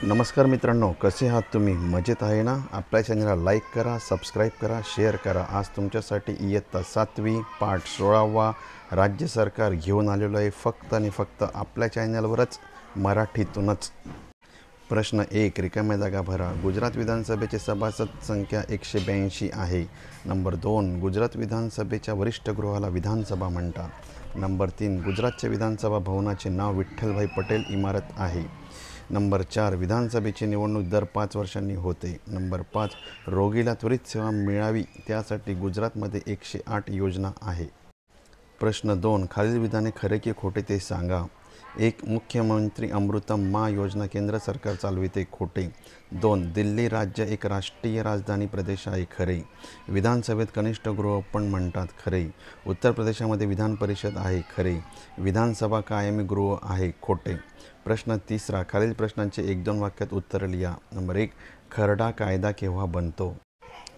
नमस्कार मित्रांनो, कसे आहात तुम्ही? मजेत आहे ना? आपल्या चॅनलला लाईक करा, सबस्क्राईब करा, शेअर करा. आज तुमच्यासाठी इयत्ता 7वी पाठ 16वा राज्य सरकार घेऊन आलेलो आहे, फक्त आणि फक्त आपल्या चॅनलवरच, मराठीतूनच. प्रश्न 1, रिकाम्या जागा भरा. गुजरात विधानसभेची सभासद संख्या 182 आहे. नंबर 2, गुजरात विधानसभेच्या वरिष्ठ गृहाला विधानसभा म्हणतात. नंबर 3, गुजरातच्या विधानसभा भवनाचे नाव विठ्ठलभाई पटेल इमारत आहे. नंबर 4, विधानसभेची निवडणूक दर 5 वर्षांनी होते. नंबर 5, रोगीला त्वरित सेवा मिळावी त्यासाठी गुजरातमध्ये 108 योजना आहे. प्रश्न 2, खालील विधाने खरे की खोटे ते सांगा. 1, मुख्यमंत्री अमृतम मा योजना केंद्र सरकार चालविते. खोटे. 2, दिल्ली राज्य एक राष्ट्रीय राजधानी प्रदेश आहे. खरे. विधानसभेत कनिष्ठ गृह पण म्हणतात. खरे. उत्तर प्रदेशामध्ये विधान परिषद आहे. खरे. विधानसभा कायमी गृह आहे. खोटे. प्रश्न 3, खालील प्रश्नांचे 1-2 वाक्यात उत्तर लिहा. नंबर 1, खरडा कायदा केव्हा बनतो?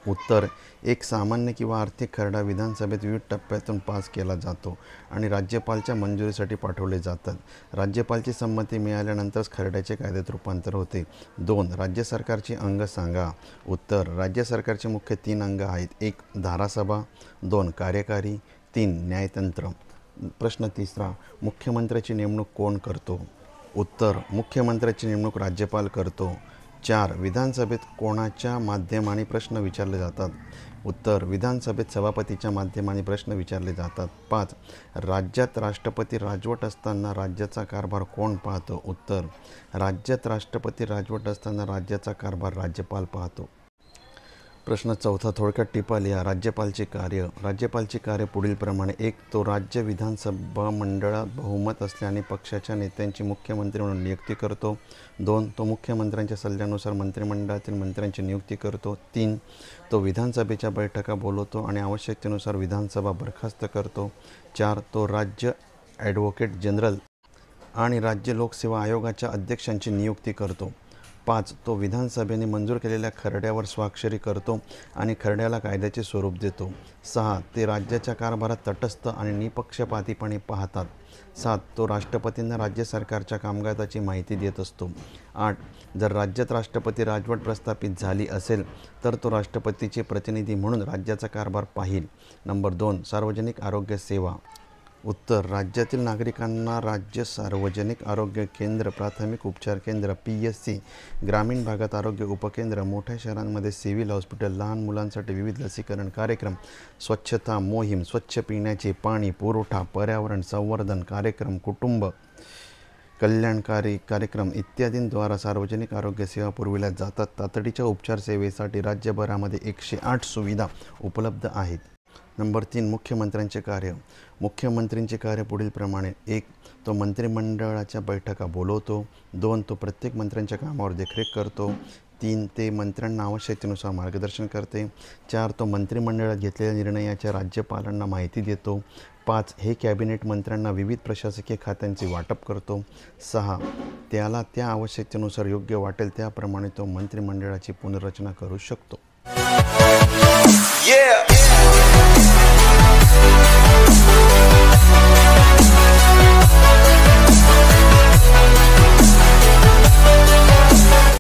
उत्तर, एक सामान्य किंवा आर्थिक खरडा विधानसभेत विविध टप्प्यातून पास केला जातो आणि राज्यपालच्या मंजुरीसाठी पाठवले जातात. राज्यपालची संमती मिळाल्यानंतरच खरड्याचे कायद्यात रूपांतर होते. 2, राज्य सरकारची अंग सांगा. उत्तर, राज्य सरकारचे मुख्य 3 अंग आहेत. 1, धारासभा. 2, कार्यकारी. 3, न्यायतंत्र. प्रश्न 3, मुख्यमंत्र्याची नेमणूक कोण करतो? उत्तर, मुख्यमंत्र्याची नेमणूक राज्यपाल करतो. 4, विधानसभेत कोणाच्या माध्यमाने प्रश्न विचारले जातात? उत्तर, विधानसभेत सभापतीच्या माध्यमाने प्रश्न विचारले जातात. 5, राज्यात राष्ट्रपती राजवट असताना राज्याचा कारभार कोण पाहतो? उत्तर, राज्यात राष्ट्रपती राजवट असताना राज्याचा कारभार राज्यपाल पाहतो. प्रश्न 4, थोडक्यात टिपा लिहा. राज्यपालचे कार्य. राज्यपालचे कार्य पुढीलप्रमाणे. 1, तो राज्य विधानसभा मंडळात बहुमत असल्याने पक्षाच्या नेत्यांची मुख्यमंत्री म्हणून नियुक्ती करतो. 2, तो मुख्यमंत्र्यांच्या सल्ल्यानुसार मंत्रिमंडळातील मंत्र्यांची नियुक्ती करतो. 3, तो विधानसभेच्या बैठका बोलवतो आणि आवश्यकतेनुसार विधानसभा बरखास्त करतो. 4, तो राज्य ॲडव्होकेट जनरल आणि राज्य लोकसेवा आयोगाच्या अध्यक्षांची नियुक्ती करतो. 5, तो विधानसभेने मंजूर केलेल्या खरड्यावर स्वाक्षरी करतो आणि खरड्याला कायद्याचे स्वरूप देतो. 6, ते राज्याच्या कारभारात तटस्थ आणि निपक्षपातीपणे पाहतात. 7, तो राष्ट्रपतींना राज्य सरकारच्या कामकाजाची माहिती देत असतो. 8, जर राज्यात राष्ट्रपती राजवट प्रस्थापित झाली असेल तर तो राष्ट्रपतीचे प्रतिनिधी म्हणून राज्याचा कारभार पाहील. नंबर 2, सार्वजनिक आरोग्य सेवा. उत्तर, राज्यातील नागरिकांना राज्य सार्वजनिक आरोग्य केंद्र, प्राथमिक उपचार केंद्र PSC, ग्रामीण भागात आरोग्य उपकेंद्र, मोठ्या शहरांमध्ये सिव्हिल हॉस्पिटल, लहान मुलांसाठी विविध लसीकरण कार्यक्रम, स्वच्छता मोहीम, स्वच्छ पिण्याचे पाणी पुरवठा, पर्यावरण संवर्धन कार्यक्रम, कुटुंब कल्याणकारी कार्यक्रम इत्यादींद्वारा सार्वजनिक आरोग्य सेवा पुरविल्या जातात. तातडीच्या उपचार सेवेसाठी राज्यभरामध्ये 108 सुविधा उपलब्ध आहेत. नंबर 3, मुख्यमंत्र्यांचे कार्य. मुख्यमंत्र्यांचे कार्य पुढीलप्रमाणे. 1, तो मंत्रिमंडळाच्या बैठका बोलवतो. 2, तो प्रत्येक मंत्र्यांच्या कामावर देखरेख करतो. 3, ते मंत्र्यांना आवश्यकतेनुसार मार्गदर्शन करते. 4, तो मंत्रिमंडळात घेतलेल्या निर्णयाच्या राज्यपालांना माहिती देतो. 5, हे कॅबिनेट मंत्र्यांना विविध प्रशासकीय खात्यांचे वाटप करतो. 6, त्याला त्या आवश्यकतेनुसार योग्य वाटेल त्याप्रमाणे तो मंत्रिमंडळाची पुनर्रचना करू शकतो.